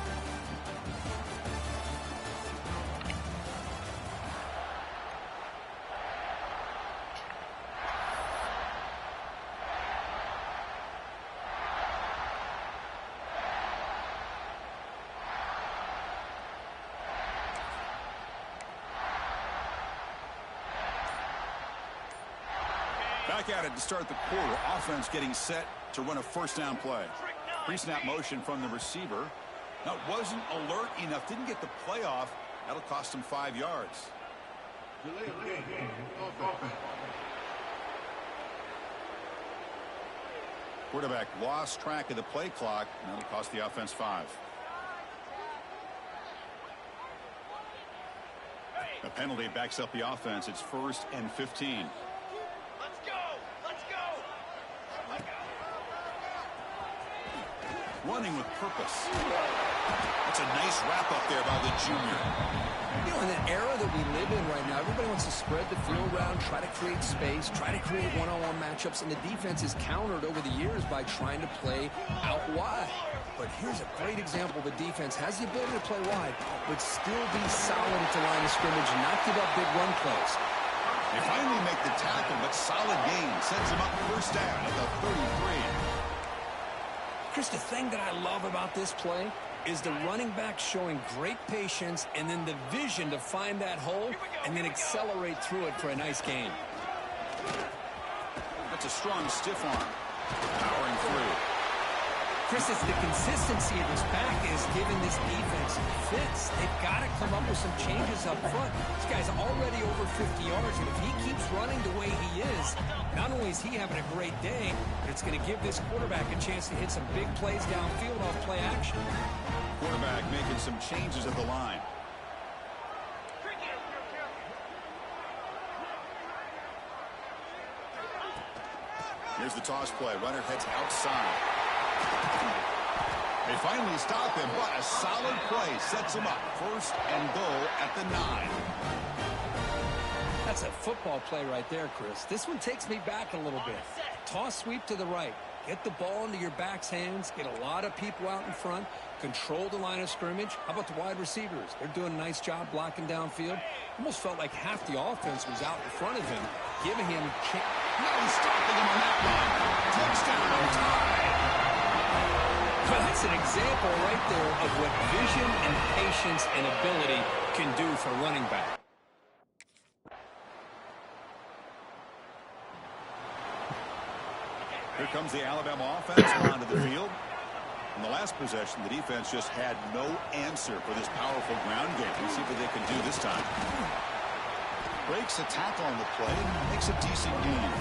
Back at it to start the quarter. Offense getting set to run a 1st down play. Pre-snap motion from the receiver. Now, wasn't alert enough. Didn't get the play off. That'll cost him 5 yards. Quarterback lost track of the play clock. And that'll cost the offense 5. A penalty backs up the offense. It's 1st and 15. Running with purpose. That's a nice wrap-up there by the junior. You know, in an era that we live in right now, everybody wants to spread the field around, try to create space, try to create one-on-one matchups, and the defense is countered over the years by trying to play out wide. But here's a great example. The defense has the ability to play wide, but still be solid at the line of scrimmage and not give up big run plays. They finally make the tackle, but solid gain sends them up 1st down at the 33. Chris, the thing that I love about this play is the running back showing great patience and then the vision to find that hole and then accelerate through it for a nice gain. That's a strong stiff arm. Powering through. Chris, it's the consistency of his back is giving this defense fits. They've got to come up with some changes up front. This guy's already over 50 yards, and if he keeps running the way he is, not only is he having a great day, but it's going to give this quarterback a chance to hit some big plays downfield off play action. Quarterback making some changes at the line. Here's the toss play. Runner heads outside. They finally stop him, but a solid play sets him up. 1st and goal at the 9. That's a football play right there, Chris. This one takes me back a little bit. Toss sweep to the right. Get the ball into your back's hands. Get a lot of people out in front. Control the line of scrimmage. How about the wide receivers? They're doing a nice job blocking downfield. Almost felt like half the offense was out in front of him, giving him no stopping him on that one. Touchdown tie. Well, that's an example right there of what vision and patience and ability can do for running back. Here comes the Alabama offense onto the field. In the last possession, the defense just had no answer for this powerful ground game. Let's see what they can do this time. Breaks a tackle on the play, makes a decent gain.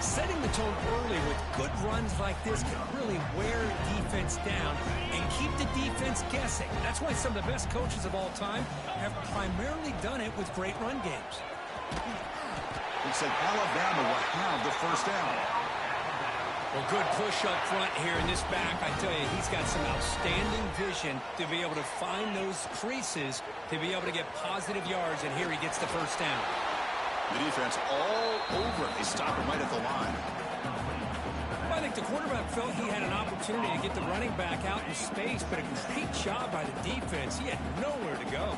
Setting the tone early with good runs like this can really wear defense down and keep the defense guessing. That's why some of the best coaches of all time have primarily done it with great run games. Looks like Alabama will have the 1st down. Well, good push up front here in this back. I tell you, he's got some outstanding vision to be able to find those creases, to be able to get positive yards, and here he gets the first down. The defense all over. They stop him right at the line. I think the quarterback felt he had an opportunity to get the running back out in space, but a great job by the defense. He had nowhere to go.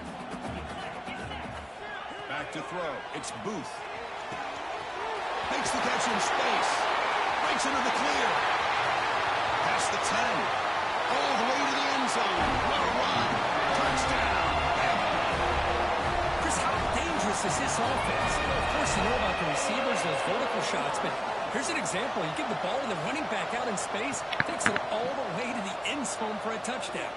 Back to throw. It's Booth. Makes the catch in space. Breaks into the clear. Past the 10. All the way to the end zone. What a run. Touchdown. Chris, how dangerous is this offense? Well, of course, you know about the receivers, those vertical shots, but here's an example. You give the ball to the running back out in space, takes it all the way to the end zone for a touchdown.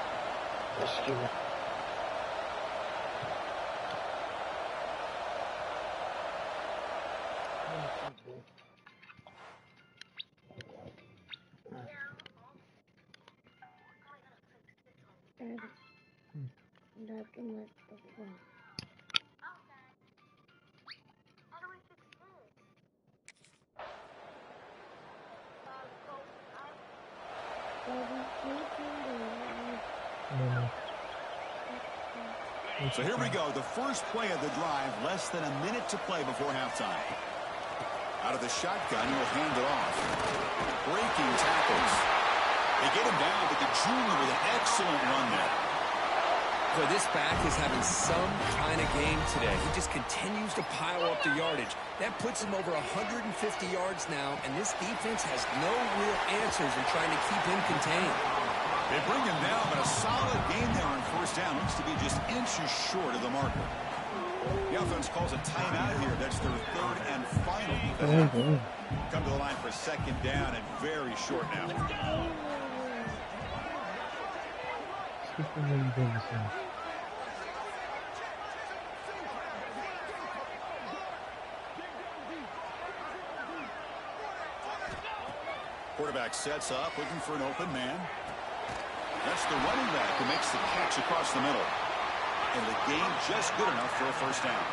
So here we go. The first play of the drive, less than a minute to play before halftime. Out of the shotgun, he'll hand it off. Breaking tackles. They get him down, but the junior with an excellent run there. Boy, this back is having some kind of game today. He just continues to pile up the yardage. That puts him over 150 yards now, and this defense has no real answers in trying to keep him contained. They bring him down, but a solid game there on first down. Looks to be just inches short of the marker. The offense calls a timeout here. That's their third and final. Come to the line for second down and very short now. Quarterback sets up, looking for an open man. That's the running back who makes the catch across the middle. And the game just good enough for a first down.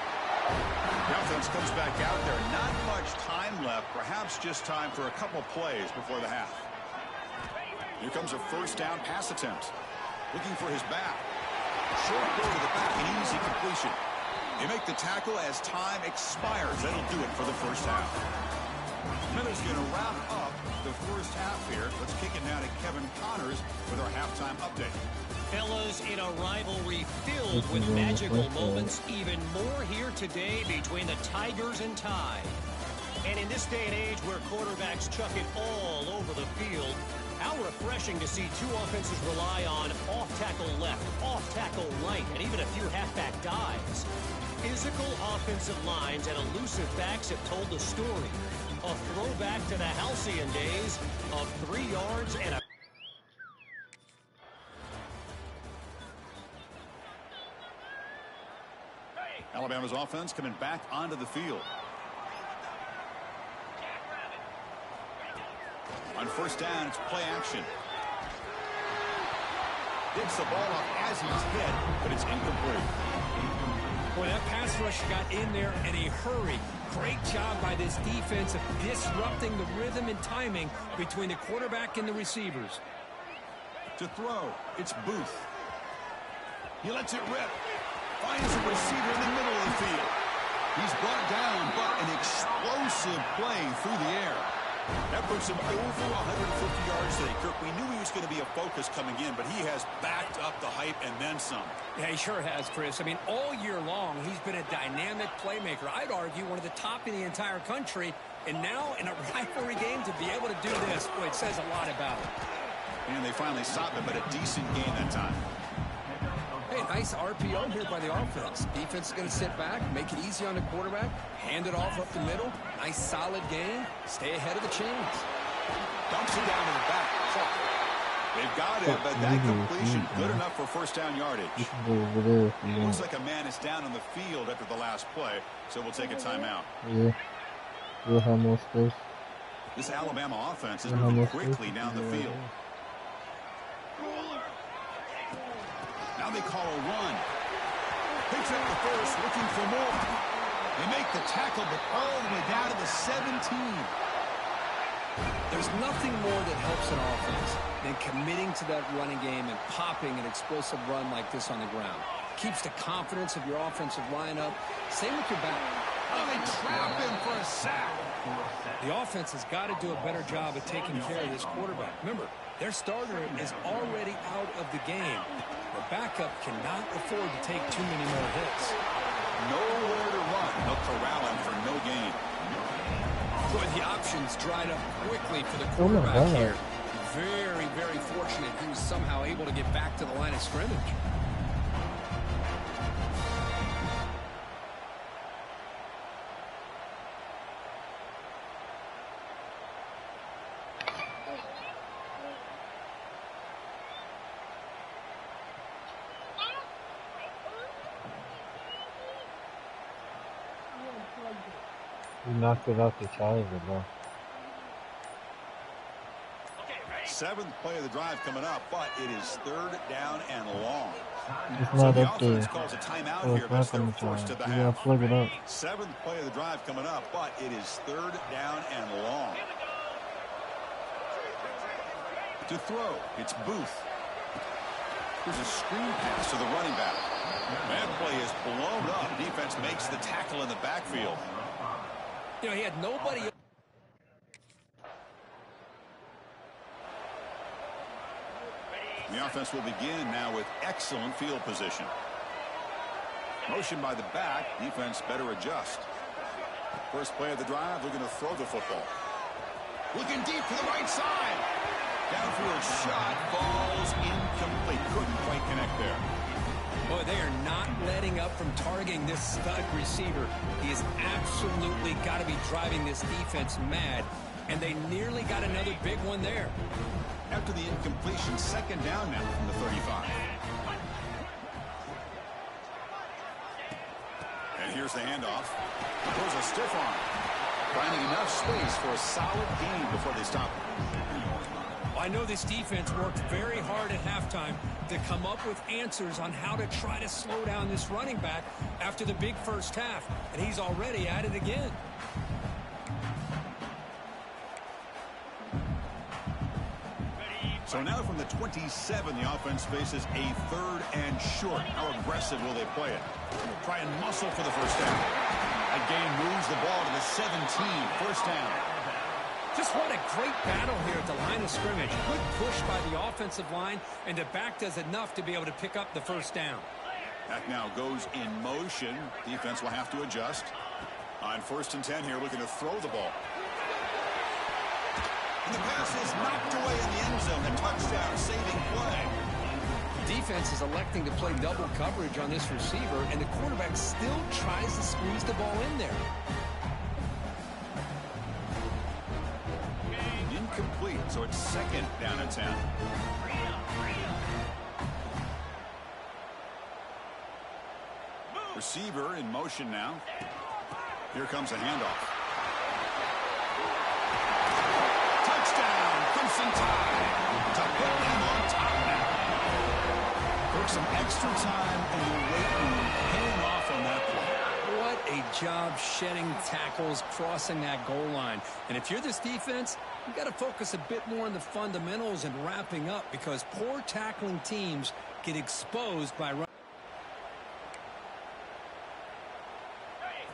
The offense comes back out there. Not much time left. Perhaps just time for a couple plays before the half. Here comes a first down pass attempt. Looking for his back. Short go to the back, an easy completion. They make the tackle as time expires. That'll do it for the first half. Miller's going to wrap up the first half here. Let's kick it now to Kevin Connors with our halftime update. Fellas, in a rivalry filled with magical moments, even more here today between the Tigers and Tide. And in this day and age where quarterbacks chuck it all over the field, how refreshing to see two offenses rely on off-tackle left, off-tackle right, and even a few halfback dives. Physical offensive lines and elusive backs have told the story. A throwback to the halcyon days of 3 yards and a... Alabama's offense coming back onto the field. On first down, it's play action. Digs the ball off as he's hit, but it's incomplete. Boy, that pass rush got in there in a hurry. Great job by this defense of disrupting the rhythm and timing between the quarterback and the receivers. To throw, it's Booth. He lets it rip. Finds a receiver in the middle of the field. He's brought down, but an explosive play through the air. That puts him over 150 yards today. Kirk, we knew he was going to be a focus coming in, but he has backed up the hype and then some. Yeah, he sure has, Chris. I mean, all year long, he's been a dynamic playmaker. I'd argue one of the top in the entire country. And now, in a rivalry game, to be able to do this, boy, it says a lot about him. And they finally stopped him, but a decent game that time. Hey, nice RPO here by the offense. Defense is going to sit back, make it easy on the quarterback, hand it off up the middle. Nice solid game. Stay ahead of the chains. Dumps it down to the back. They've got it, but that completion good enough for first down yardage. It looks like a man is down on the field after the last play, so we'll take a timeout. Yeah. We'll have more space. This Alabama offense is moving quickly down the field. Now they call a run. Picks up the first, looking for more. They make the tackle, but all the way down to the 17. There's nothing more that helps an offense than committing to that running game and popping an explosive run like this on the ground. Keeps the confidence of your offensive line up. Same with your back. Oh, they trap him for a sack. The offense has got to do a better job of taking care of this quarterback. Remember, their starter is already out of the game. The backup cannot afford to take too many more hits. Nowhere to run. They'll corral him for no gain. Boy, the options dried up quickly for the quarterback here. Very, very fortunate he was somehow able to get back to the line of scrimmage. You knocked it out the charger, bro. Seventh play of the drive coming up, but it is third down and long. It's So not the up there. offense calls a timeout So here, it's but not they're on the forced to charger. the You gotta half. plug it up. Seventh play of the drive coming up, but it is third down and long. To throw, it's Booth. Here's a screen pass to the running back. That play is blown up. Defense makes the tackle in the backfield. You know, he had nobody. The offense will begin now with excellent field position. Motion by the back. Defense better adjust. First play of the drive, looking to throw the football. Looking deep to the right side. Downfield shot falls incomplete. Couldn't quite connect there. Boy, they are not letting up from targeting this stud receiver. He has absolutely got to be driving this defense mad, and they nearly got another big one there. After the incompletion, second down now from the 35. And here's the handoff. Throws a stiff arm. Finding enough space for a solid gain before they stop. I know this defense worked very hard at halftime to come up with answers on how to try to slow down this running back after the big first half, and he's already at it again. So now from the 27, the offense faces a third and short. How aggressive will they play it? Try and muscle for the first down. That gain moves the ball to the 17. First down. Just what a great battle here at the line of scrimmage. Good push by the offensive line, and the back does enough to be able to pick up the first down. Back now goes in motion. Defense will have to adjust. On 1st and 10 here, looking to throw the ball. And the pass is knocked away in the end zone. A touchdown saving play. Defense is electing to play double coverage on this receiver, and the quarterback still tries to squeeze the ball in there. Incomplete, so it's second down and 10. Receiver in motion now. Here comes a handoff. Touchdown, Crimson Tide. To put him on top now. Took some extra time in the weight room, paying off on that play. What a job shedding tackles, crossing that goal line. And if you're this defense, you've got to focus a bit more on the fundamentals and wrapping up, because poor tackling teams get exposed by running.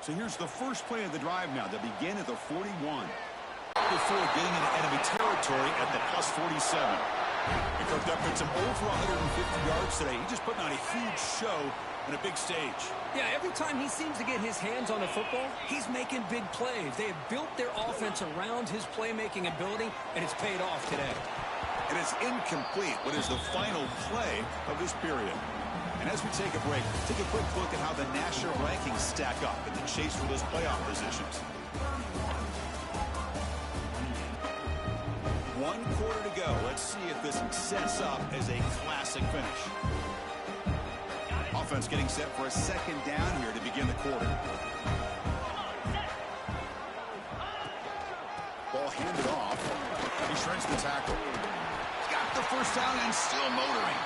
So here's the first play of the drive now. They begin at the 41. Before getting into enemy territory at the plus 47. And Kirk Duffins over 150 yards today. He just putting on a huge show on a big stage. Yeah, every time he seems to get his hands on a football, he's making big plays. They have built their offense around his playmaking ability, and it's paid off today. And it's incomplete. What is the final play of this period? And as we take a break, take a quick look at how the national rankings stack up in the chase for those playoff positions. 1 quarter to go. Let's see if this sets up as a classic finish. Offense getting set for a second down here to begin the quarter. Ball handed off. He shreds the tackle. Got the first down and still motoring.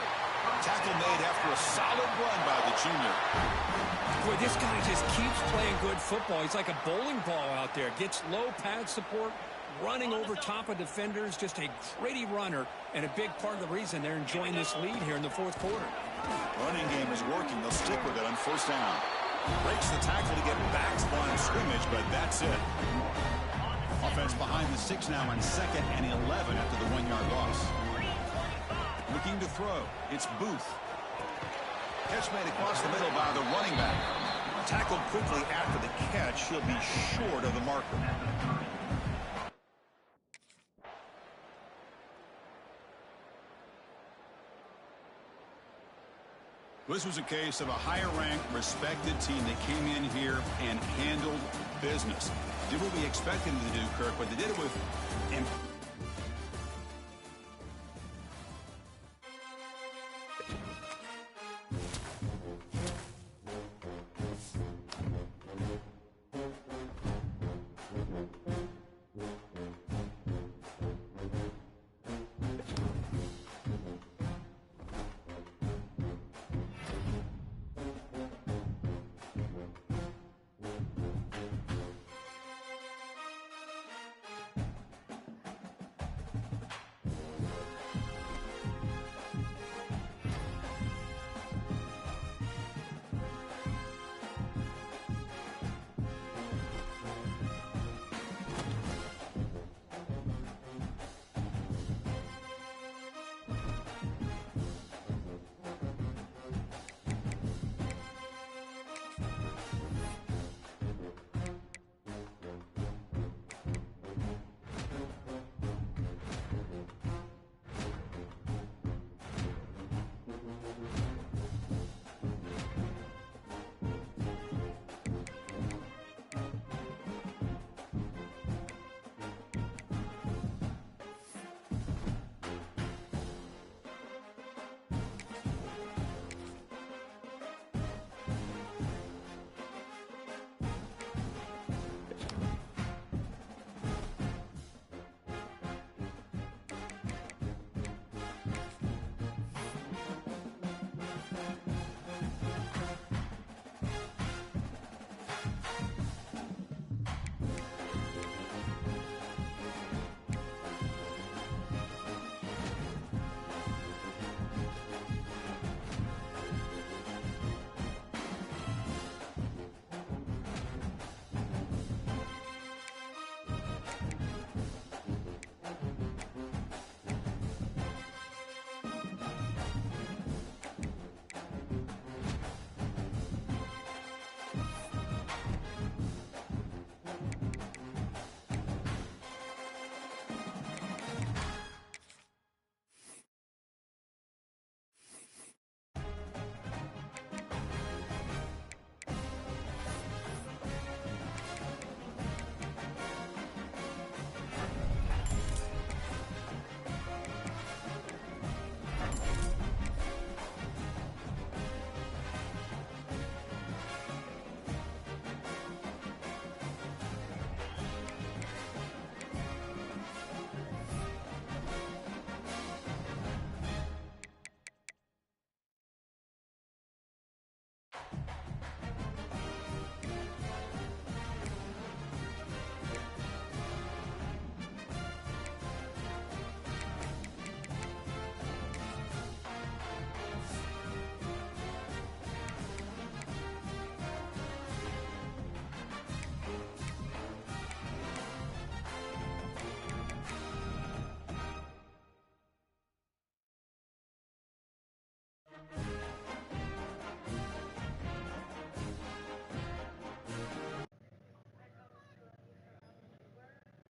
Tackle made after a solid run by the junior. Boy, this guy just keeps playing good football. He's like a bowling ball out there. Gets low pad support, running over top of defenders, just a gritty runner, and a big part of the reason they're enjoying this lead here in the fourth quarter. Running game is working. They'll stick with it on first down. Breaks the tackle to get back to the line of scrimmage, but that's it. Offense behind the 6 now on 2nd and 11 after the 1-yard loss. Looking to throw. It's Booth. Catch made across the middle by the running back. Tackled quickly after the catch. He'll be short of the marker. This was a case of a higher-ranked, respected team that came in here and handled business. Did what we expected them to do, Kirk, but they did it with